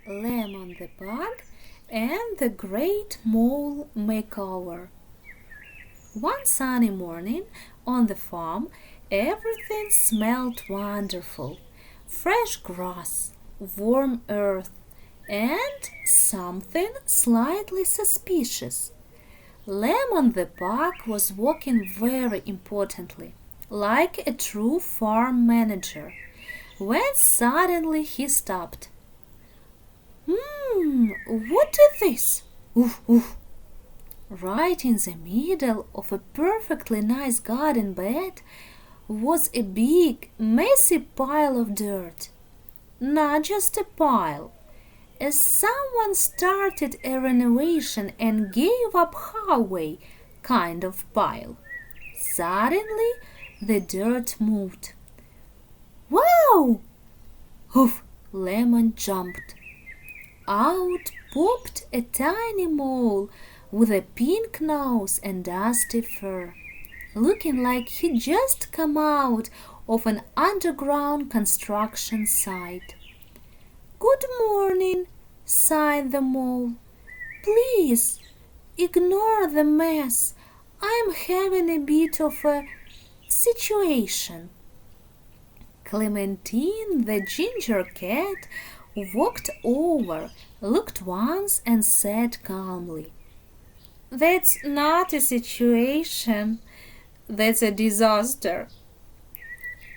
Lemon the Pug and the Great Mole Makeover. One sunny morning on the farm, everything smelled wonderful. Fresh grass, warm earth, and something slightly suspicious. Lemon the Pug was walking very importantly, like a true farm manager, when suddenly he stopped. What is this? Oof, oof. Right in the middle of a perfectly nice garden bed was a big, messy pile of dirt. Not just a pile. As someone started a renovation and gave up halfway kind of pile. Suddenly, the dirt moved. Wow! Hoof! Lemon jumped. Out popped a tiny mole with a pink nose and dusty fur, looking like he'd just come out of an underground construction site. "Good morning," sighed the mole. "Please ignore the mess. I'm having a bit of a situation." Clementine the ginger cat walked over, looked once and said calmly, "That's not a situation, that's a disaster."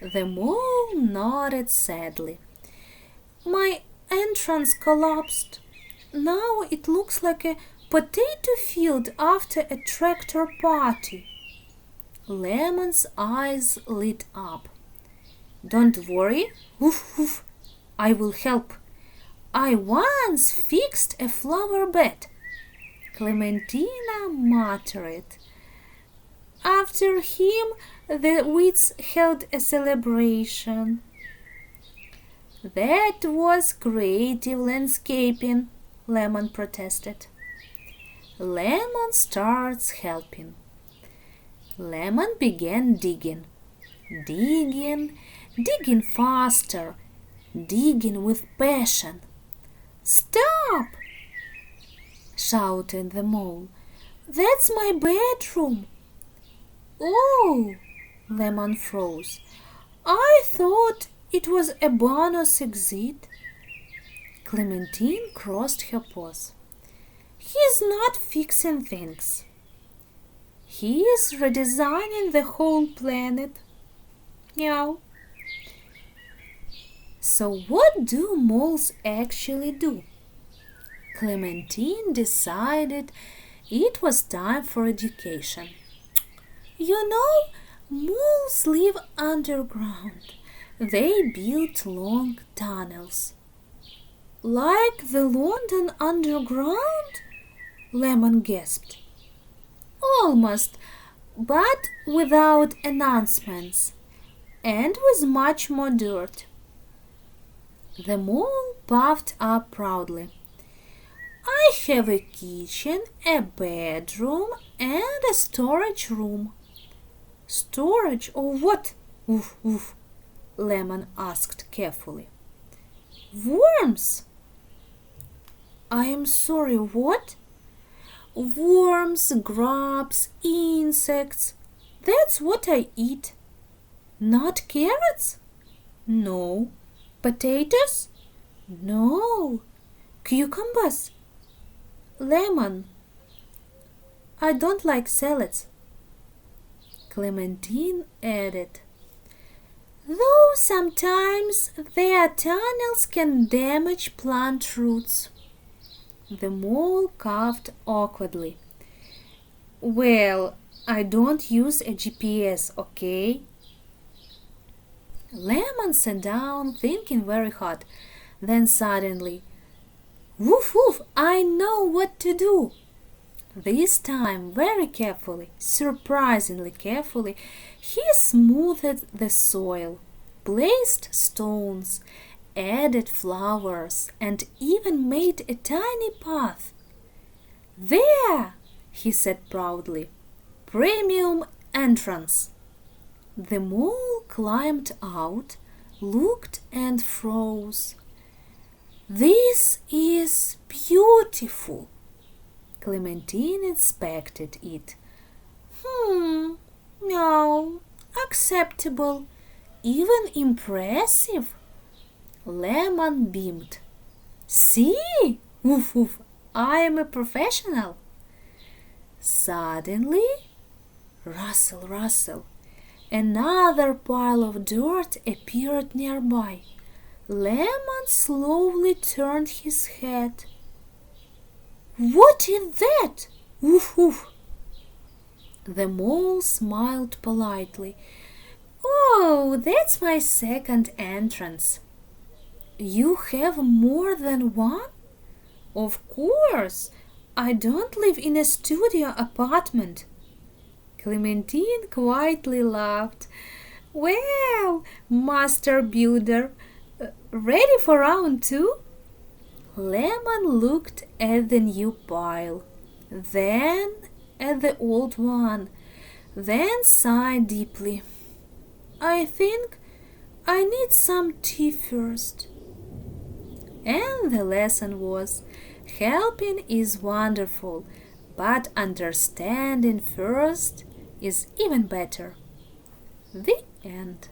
The mole nodded sadly. "My entrance collapsed. Now it looks like a potato field after a tractor party." Lemon's eyes lit up. "Don't worry, woof woof, I will help. I once fixed a flower bed." Clementina muttered. "After him, the wits held a celebration." "That was creative landscaping," Lemon protested. Lemon starts helping. Lemon began digging. Digging faster, digging with passion. "Stop!" shouted the mole. "That's my bedroom." "Oh!" Lemon froze. "I thought it was a bonus exit." Clementine crossed her paws. "He's not fixing things. He is redesigning the whole planet." Meow. So what do moles actually do? Clementine decided it was time for education. "You know, moles live underground. They build long tunnels." "Like the London Underground?" Lemon gasped. "Almost, but without announcements, and with much more dirt." The mole puffed up proudly. "I have a kitchen, a bedroom, and a storage room." "Storage of what?" "Woof, woof," Lemon asked carefully. "Worms." "I am sorry, what?" "Worms, grubs, insects. That's what I eat." "Not carrots?" "No." "Potatoes?" "No." "Cucumbers?" "Lemon, I don't like salads." Clementine added, "Though sometimes their tunnels can damage plant roots." The mole coughed awkwardly. "Well, I don't use a GPS, okay?" Lemon sat down, thinking very hard. Then suddenly, "Woof woof, I know what to do." This time, very carefully, surprisingly carefully, he smoothed the soil, placed stones, added flowers, and even made a tiny path. "There," he said proudly, "premium entrance." The mole climbed out, looked and froze. This is beautiful. Clementine inspected it. No, acceptable, even impressive. Lemon beamed. See? Woof woof, I am a professional. Suddenly, rustle, another pile of dirt appeared nearby. Lemon slowly turned his head. What is that? Woof woof. The mole smiled politely. Oh, that's my second entrance. You have more than one? Of course. I don't live in a studio apartment. Clementine quietly laughed. Well, Master Builder, ready for round two? Lemon looked at the new pile, then at the old one, then sighed deeply. I think I need some tea first. And the lesson was, helping is wonderful, but understanding first is even better. The end.